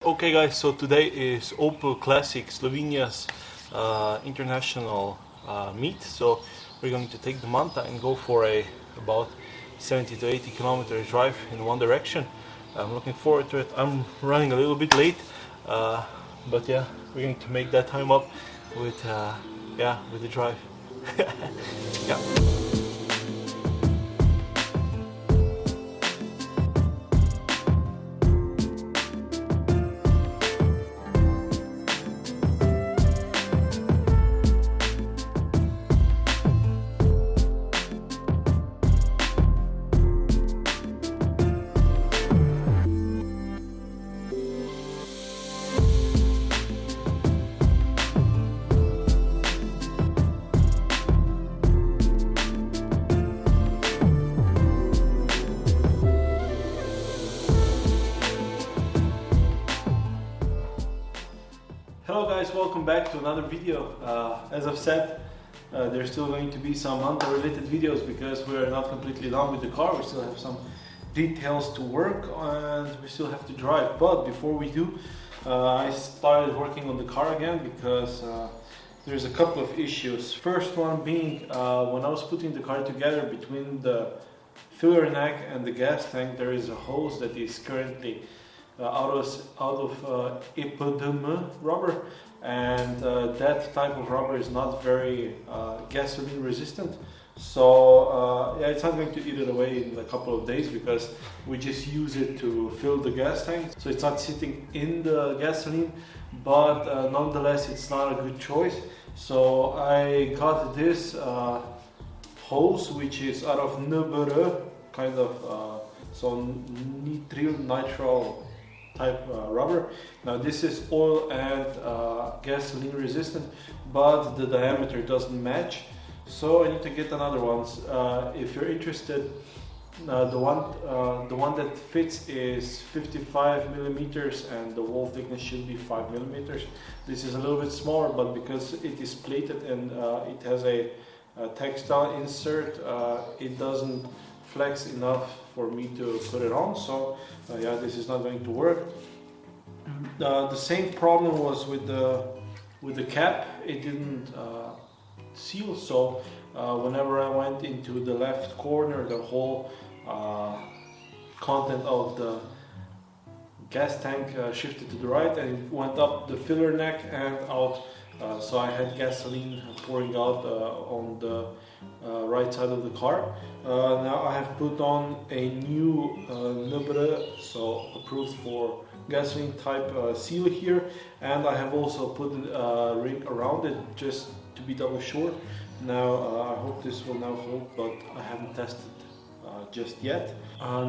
Okay guys, so today is Opel Classic Slovenia's international meet. So we're going to take the Manta and go for about 70 to 80 kilometer drive in one direction. I'm looking forward to it. I'm running a little bit late, but yeah, we're going to make that time up with the drive. Yeah. Hello guys, welcome back to another video. As I've said, there's still going to be some Manta related videos because we're not completely done with the car. We still have some details to work and we still have to drive. But before we do, I started working on the car again because there's a couple of issues. First one being when I was putting the car together, between the filler neck and the gas tank there is a hose that is currently out of EPDM rubber, and that type of rubber is not very gasoline resistant. So yeah, it's not going to eat it away in a couple of days because we just use it to fill the gas tank. So it's not sitting in the gasoline, but nonetheless it's not a good choice. So I got this hose which is out of NBR, kind of nitrile type rubber. Now this is oil and gasoline resistant, but the diameter doesn't match, so I need to get another one. If you're interested, the one that fits is 55 millimeters and the wall thickness should be 5 millimeters. This is a little bit smaller, but because it is plated and it has a textile insert, it doesn't flex enough for me to put it on. So yeah, this is not going to work. The same problem was with the cap. It didn't seal, so whenever I went into the left corner, the whole content of the gas tank shifted to the right and it went up the filler neck and out. So I had gasoline pouring out on the right side of the car. Now I have put on a new NBR, so approved for gasoline type seal here, and I have also put a ring around it just to be double sure. Now I hope this will now hold, but I haven't tested just yet.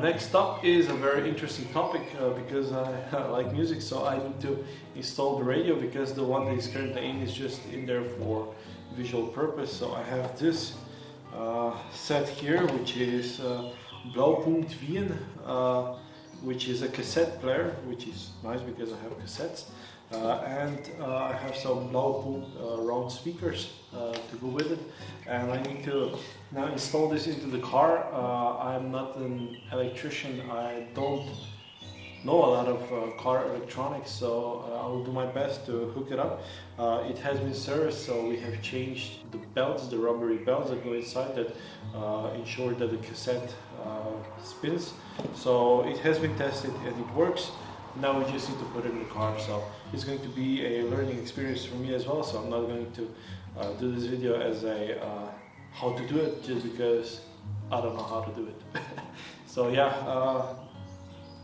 Next up is a very interesting topic because I like music, so I need to install the radio because the one that is currently in is just in there for visual purpose. So I have this set here, which is Blaupunkt Wien, which is a cassette player, which is nice because I have cassettes, and I have some Blaupunkt round speakers to go with it, and I need to now install this into the car. I'm not an electrician, I don't know a lot of car electronics, so I will do my best to hook it up. It has been serviced, so we have changed the belts, the rubbery belts that go inside that ensure that the cassette spins. So it has been tested and it works. Now we just need to put it in the car, so it's going to be a learning experience for me as well. So I'm not going to do this video as a how to do it, just because I don't know how to do it. So yeah,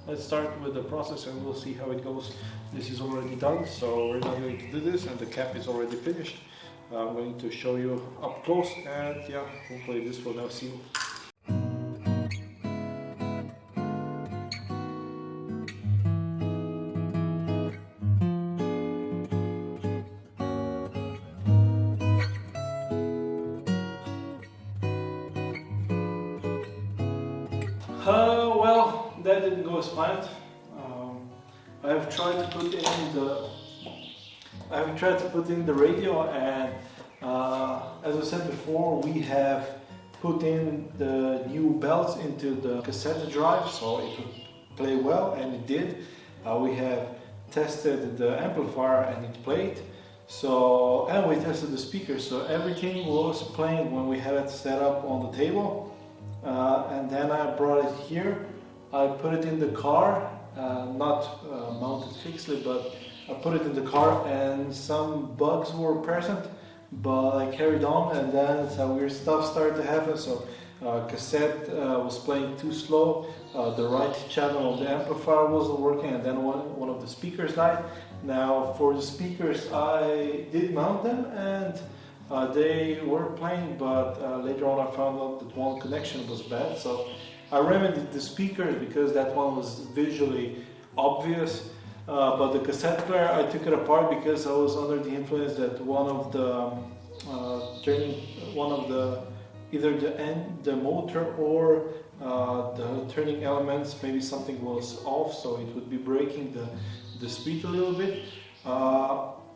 let's start with the process and we'll see how it goes. This is already done, so we're not going to do this, and the cap is already finished. I'm going to show you up close, and yeah, hopefully this will now seal. Well, that didn't go as planned. I have tried to put in the radio, and as I said before, we have put in the new belts into the cassette drive so it would play well, and it did. We have tested the amplifier and it played. So, and we tested the speakers, so everything was playing when we had it set up on the table. And then I brought it here. I put it in the car, not mounted fixedly, but I put it in the car, and some bugs were present, but I carried on, and then some weird stuff started to happen. So cassette was playing too slow, the right channel of the amplifier wasn't working, and then one of the speakers died. Now for the speakers I did mount them, and they were playing, but later on I found out that one connection was bad. So I remedied the speakers because that one was visually obvious. But the cassette player, I took it apart because I was under the influence that one of the either the motor or the turning elements, maybe something was off, so it would be breaking the speed a little bit.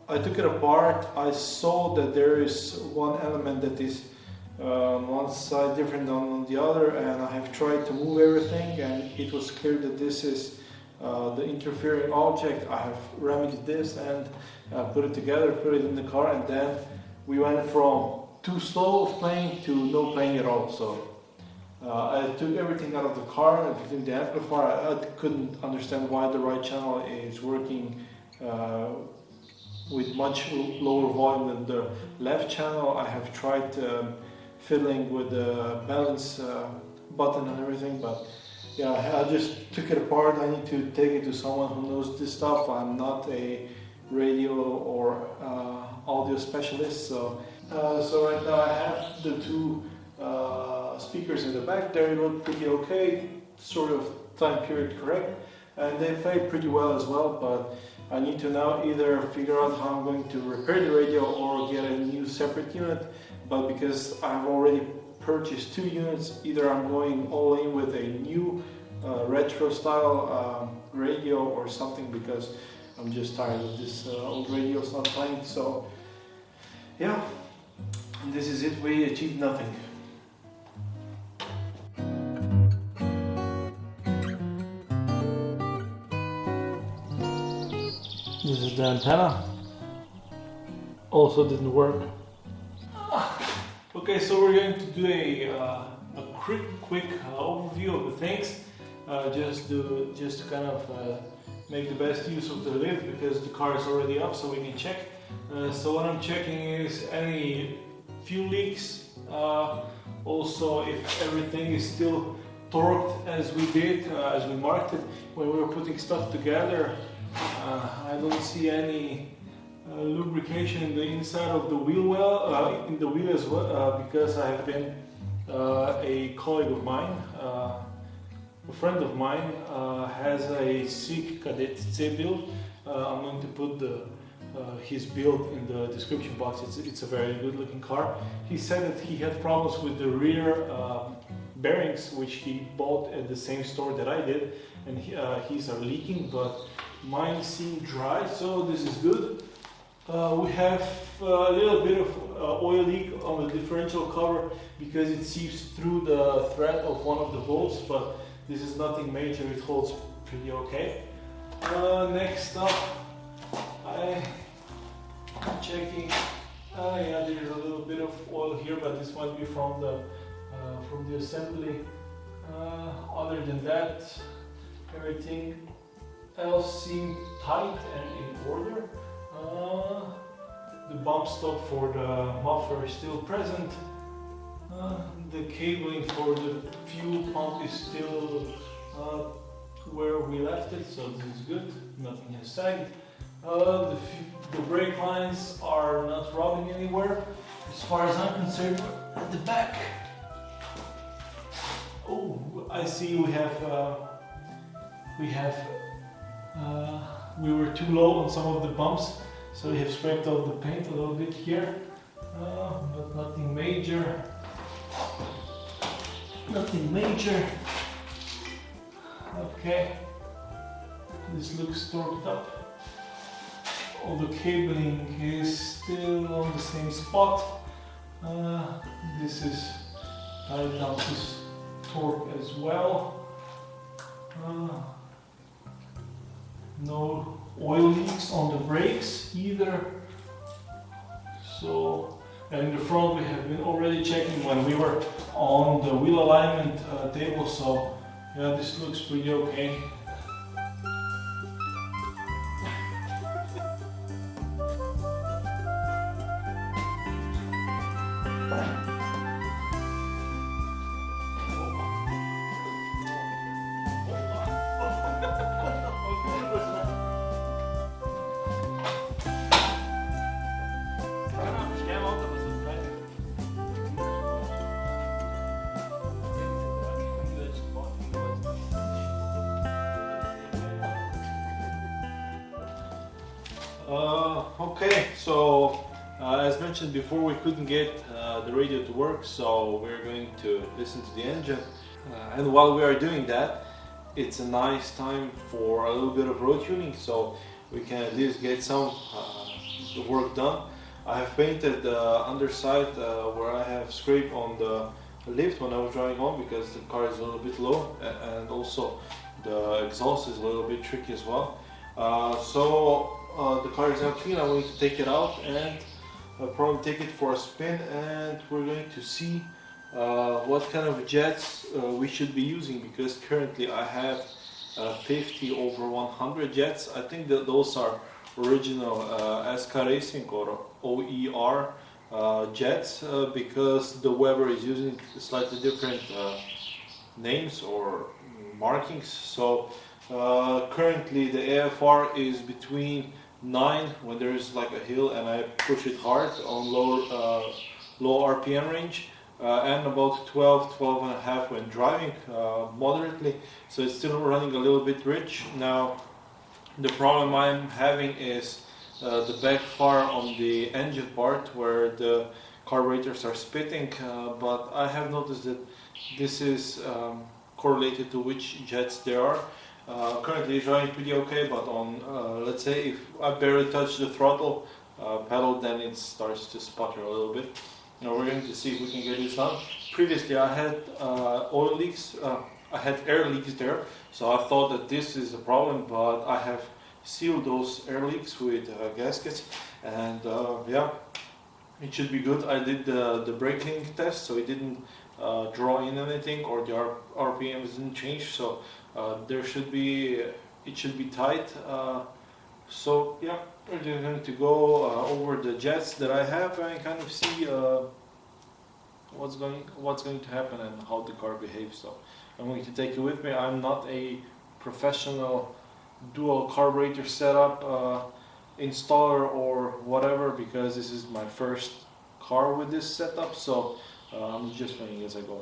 I took it apart. I saw that there is one element that is on one side different than on the other, and I have tried to move everything, and it was clear that this is the interfering object. I have remedied this and put it together, put it in the car, and then we went from too slow of playing to no playing at all. So I took everything out of the car, including the amplifier. I couldn't understand why the right channel is working with much lower volume than the left channel. I have tried fiddling with the balance button and everything, but yeah, I just took it apart. I need to take it to someone who knows this stuff. I'm not a radio or audio specialist, so right now I have the two speakers in the back. They look pretty okay, sort of time period correct, and they play pretty well as well. But I need to now either figure out how I'm going to repair the radio or get a new separate unit. But because I've already purchased two units, either I'm going all in with a new retro style radio or something, because I'm just tired of this old radio's not playing. So yeah, and this is it. We achieved nothing. This is the antenna. Also didn't work. Okay, so we're going to do a quick overview of the things, just to kind of make the best use of the lift, because the car is already up, so we can check. So what I'm checking is any fuel leaks, also if everything is still torqued as we did, as we marked it when we were putting stuff together. I don't see any lubrication in the inside of the wheel well, in the wheel as well, because I have been a colleague of mine, a friend of mine has a SIG Cadet C build. I'm going to put his build in the description box. It's a very good looking car. He said that he had problems with the rear bearings, which he bought at the same store that I did, and his are leaking, but mine seem dry, so this is good. We have a little bit of oil leak on the differential cover because it seeps through the thread of one of the bolts, but this is nothing major, it holds pretty okay. Next up, I'm checking, yeah, there's a little bit of oil here, but this might be from the assembly. Other than that, everything else seemed tight and in order. The bump stop for the muffler is still present. The cabling for the fuel pump is still where we left it, so this is good. Nothing has sagged. The brake lines are not rubbing anywhere, as far as I'm concerned. At the back, oh, I see we were too low on some of the bumps, so we have scraped off the paint a little bit here, but nothing major. Nothing major. Okay, this looks torqued up. All the cabling is still on the same spot. This is tied down to torque as well. No oil leaks on the brakes either. So, and in the front we have been already checking when we were on the wheel alignment table, so yeah, this looks pretty okay. Okay, so as mentioned before, we couldn't get the radio to work, so we're going to listen to the engine. And while we are doing that, it's a nice time for a little bit of road tuning, so we can at least get some work done. I have painted the underside where I have scrape on the lift when I was driving home, because the car is a little bit low, and also the exhaust is a little bit tricky as well. The car is now clean. I'm going to take it out and probably take it for a spin, and we're going to see what kind of jets we should be using, because currently I have 50/100 jets. I think that those are original SK Racing or OER jets, because the Weber is using slightly different names or markings. So currently the AFR is between 9 when there is like a hill and I push it hard on low RPM range, and about 12 and a half when driving moderately, so it's still running a little bit rich. Now the problem I'm having is the backfire on the engine part where the carburetors are spitting, but I have noticed that this is correlated to which jets there are. Currently it's running pretty okay, but on let's say if I barely touch the throttle pedal, then it starts to sputter a little bit. Now we're going to see if we can get this done. Previously I had oil leaks, I had air leaks there, so I thought that this is a problem, but I have sealed those air leaks with gaskets, and yeah, it should be good. I did the braking test, so it didn't draw in anything, or the RPM didn't change, so it should be tight. So yeah, we're just going to go over the jets that I have and kind of see what's going to happen and how the car behaves. So I'm going to take you with me. I'm not a professional dual carburetor setup installer or whatever, because this is my first car with this setup, so I'm just playing as I go.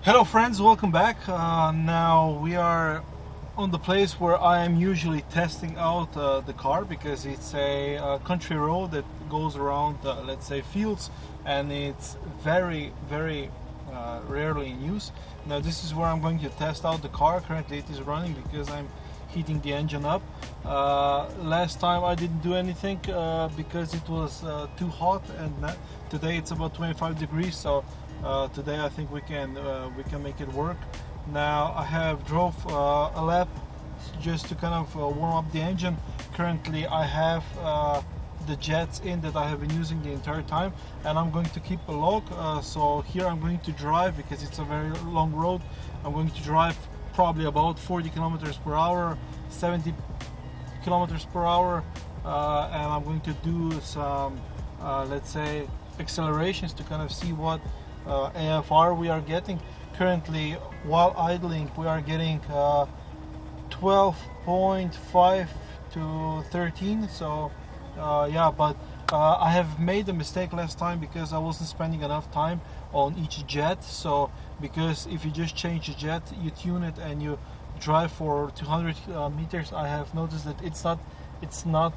Hello friends, welcome back. Now we are on the place where I am usually testing out the car, because it's a country road that goes around let's say fields, and it's very rarely in use. Now this is where I'm going to test out the car. Currently it is running because I'm heating the engine up. Last time I didn't do anything because it was too hot, and today it's about 25 degrees, so today I think we can make it work. Now I have drove a lap just to kind of warm up the engine. Currently I have the jets in that I have been using the entire time, and I'm going to keep a log. So here I'm going to drive, because it's a very long road. I'm going to drive probably about 40 kilometers per hour, 70 kilometers per hour, and I'm going to do some let's say accelerations to kind of see what AFR we are getting. Currently, while idling, we are getting 12.5 to 13. So yeah, but I have made a mistake last time because I wasn't spending enough time on each jet. So because if you just change the jet, you tune it and you drive for 200 meters, I have noticed that it's not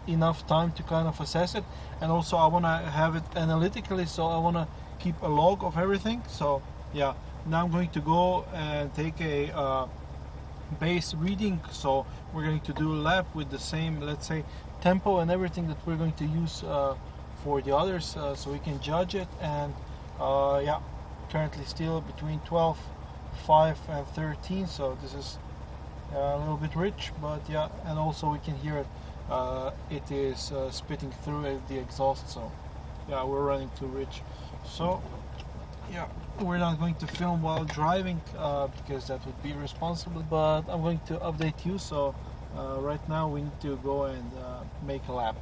enough time to kind of assess it. And also I want to have it analytically, so I want to keep a log of everything. So yeah, now I'm going to go and take a base reading. So we're going to do a lap with the same, let's say, tempo and everything that we're going to use for the others, so we can judge it. And yeah, currently still between 12, 5 and 13, so this is a little bit rich, but yeah. And also we can hear it, it is spitting through the exhaust, so yeah, we're running too rich. So yeah, we're not going to film while driving because that would be irresponsible, but I'm going to update you. So right now we need to go and make a lap.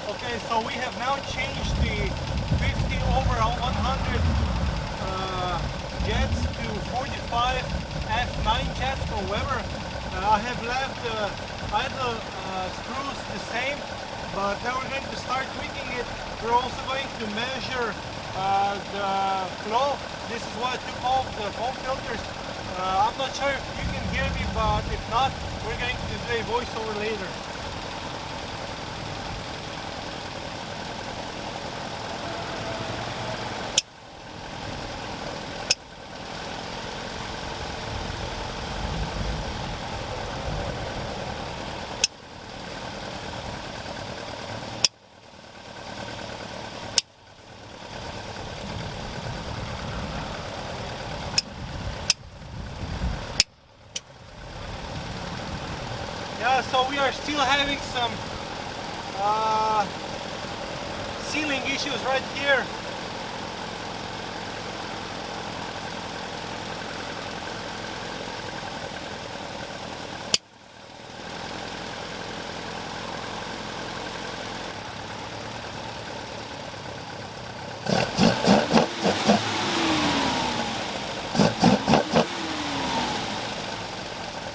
Okay, so we have now changed the 50 over 100 jets to 45 F9 jets from Weber. I have left the idle screws the same, but now we're going to start tweaking it. We're also going to measure the flow. This is why I took off the foam filters. I'm not sure if you can hear me, but if not, we're going to do a voiceover later. Yeah, so we are still having some sealing issues right here.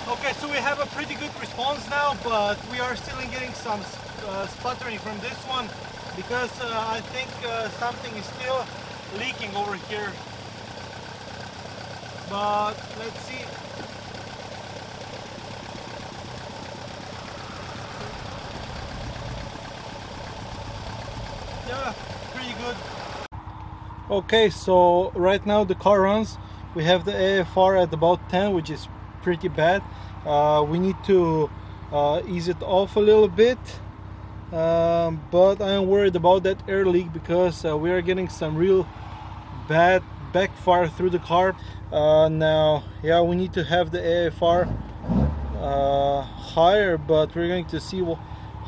Okay, so we have a pretty good response now, but we are still getting some sputtering from this one because I think something is still leaking over here. But let's see. Yeah, pretty good. Okay, so right now the car runs. We have the AFR at about 10, which is pretty bad. We need to ease it off a little bit, but I'm worried about that air leak because we are getting some real bad backfire through the car. Now, yeah, we need to have the AFR higher, but we're going to see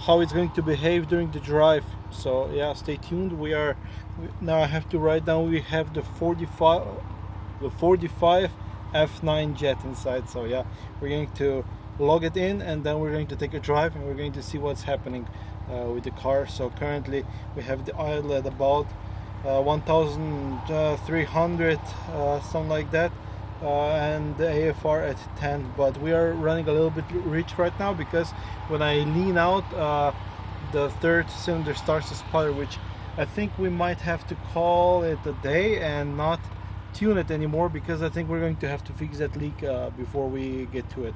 how it's going to behave during the drive. So yeah, stay tuned. Now I have to write down, we have the 45 F9 jet inside. So yeah, we're going to log it in and then we're going to take a drive and we're going to see what's happening with the car. So currently we have the idle at about 1300, something like that, and the AFR at 10, but we are running a little bit rich right now because when I lean out, the third cylinder starts to sputter, which I think we might have to call it a day and not tune it anymore, because I think we're going to have to fix that leak before we get to it.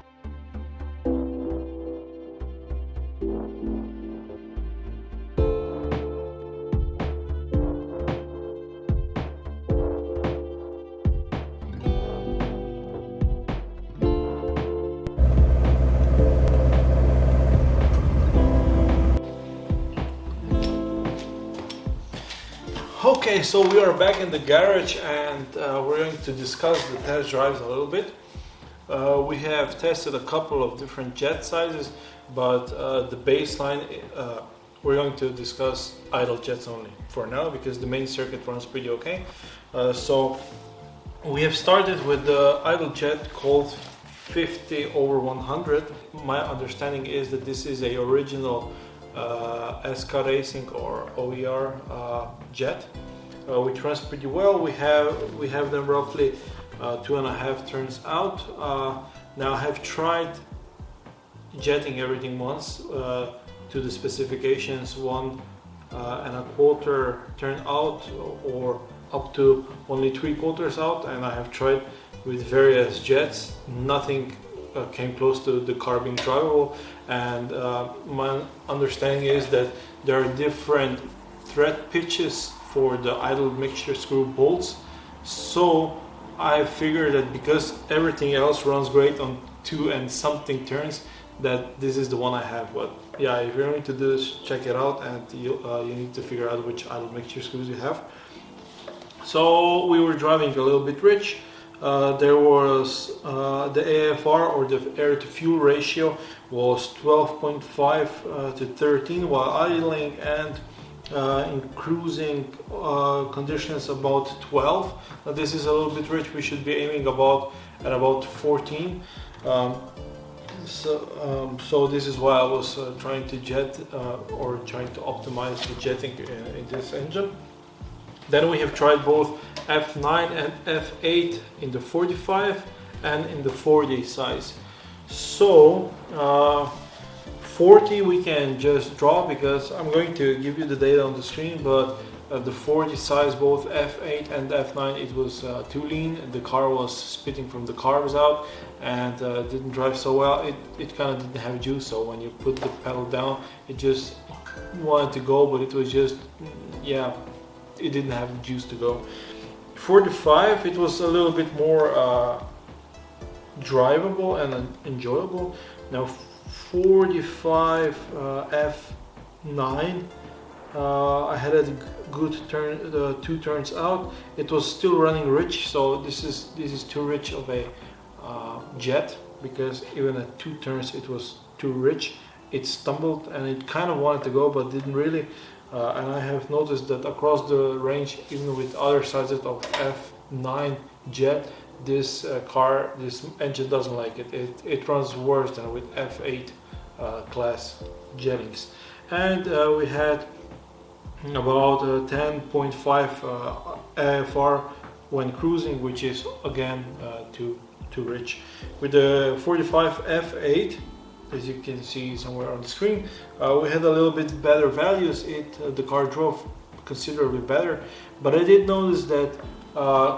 Okay, so we are back in the garage and we're going to discuss the test drives a little bit. We have tested a couple of different jet sizes, but the baseline, we're going to discuss idle jets only for now because the main circuit runs pretty okay. So we have started with the idle jet called 50/100. My understanding is that this is a original SK Racing or OER jet, which runs pretty well. We have them roughly 2.5 turns out. Now I have tried jetting everything once to the specifications, 1.25 turn out or up to only 3/4 out, and I have tried with various jets. Nothing came close to the car being drivable, and my understanding is that there are different thread pitches for the idle mixture screw bolts. So I figured that because everything else runs great on 2 and something turns, that this is the one I have. But yeah, if you're going to do this, check it out, and you need to figure out which idle mixture screws you have. So we were driving a little bit rich. There was the AFR, or the air to fuel ratio, was 12.5 to 13 while idling, and in cruising conditions about 12. Now this is a little bit rich. We should be aiming at about 14. So this is why I was trying to jet or trying to optimize the jetting in this engine. Then we have tried both F9 and F8 in the 45 and in the 40 size. So 40 we can just draw because I'm going to give you the data on the screen, but the 40 size, both F8 and F9, it was too lean. The car was spitting from the carbs out and didn't drive so well. It kind of didn't have juice, so when you put the pedal down, it just wanted to go, but it was just, yeah, it didn't have juice to go. 45, it was a little bit more drivable and enjoyable. Now 45 F9, I had a good turn, 2 turns out. It was still running rich, so this is too rich of a jet, because even at 2 turns it was too rich. It stumbled and it kind of wanted to go, but didn't really. And I have noticed that across the range, even with other sizes of F9 jet, this engine doesn't like it. It runs worse than with F8 class jettings. And we had about 10.5 AFR when cruising, which is again too rich. With the 45 F8, as you can see somewhere on the screen, we had a little bit better values. The car drove considerably better, but I did notice that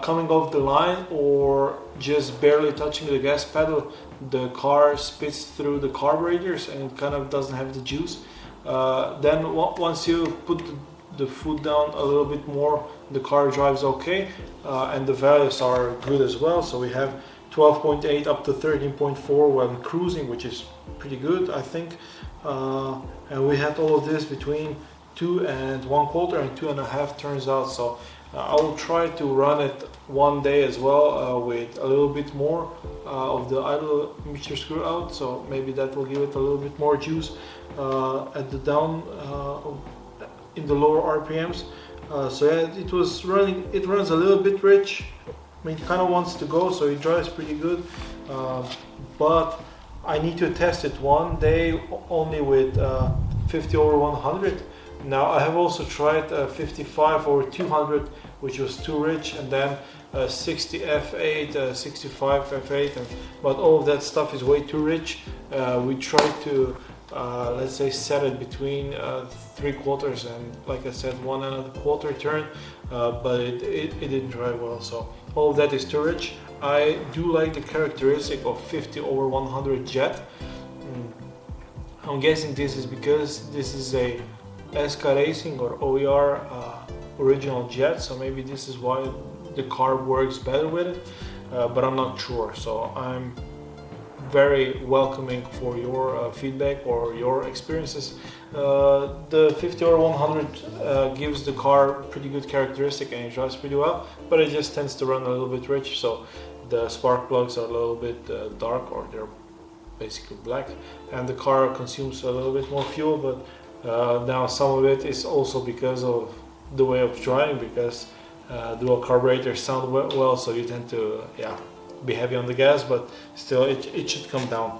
coming off the line or just barely touching the gas pedal, the car spits through the carburetors and it kind of doesn't have the juice. Then once you put the foot down a little bit more, the car drives okay, and the values are good as well. So we have 12.8 up to 13.4 when cruising, which is pretty good, I think. And we had all of this between 2 and 1/4 and 2.5 turns out. So I will try to run it one day as well with a little bit more of the idle mixture screw out. So maybe that will give it a little bit more juice at the down in the lower RPMs. So yeah, it was running. It runs a little bit rich. I mean, it kind of wants to go, so it drives pretty good. But I need to test it one day only with 50 over 100. Now I have also tried 55 over 200, which was too rich, and then 60 F8, 65 F8, but all of that stuff is way too rich. We tried to let's say set it between 3/4 and, like I said, 1.25 turn, but it didn't drive well. So all of that is too rich. I do like the characteristic of 50 over 100 jet. I'm guessing this is because this is a SK Racing or OER original jet, so maybe this is why the carb works better with it, but I'm not sure. So I'm very welcoming for your feedback or your experiences. The 50 or 100 gives the car pretty good characteristic and it drives pretty well, but it just tends to run a little bit rich. So the spark plugs are a little bit dark, or they're basically black, and the car consumes a little bit more fuel. But now some of it is also because of the way of driving, because dual carburetors sound well, so you tend to be heavy on the gas, but still it should come down.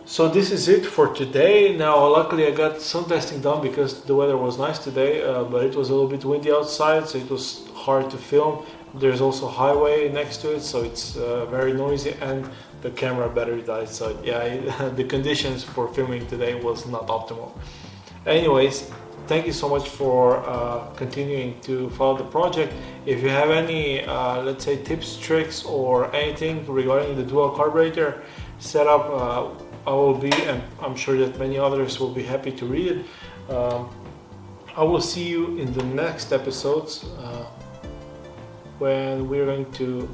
So this is it for today. Now luckily I got some testing done because the weather was nice today, but it was a little bit windy outside, so it was hard to film. There's also highway next to it, so it's very noisy, and the camera battery died, so yeah, the conditions for filming today was not optimal. Anyways, thank you so much for continuing to follow the project. If you have any, let's say, tips, tricks, or anything regarding the dual carburetor setup, I will be, and I'm sure that many others will be happy to read it. I will see you in the next episodes when we're going to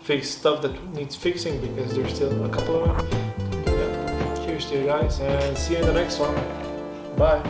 fix stuff that needs fixing, because there's still a couple of them. Cheers to you guys, and see you in the next one. Bye.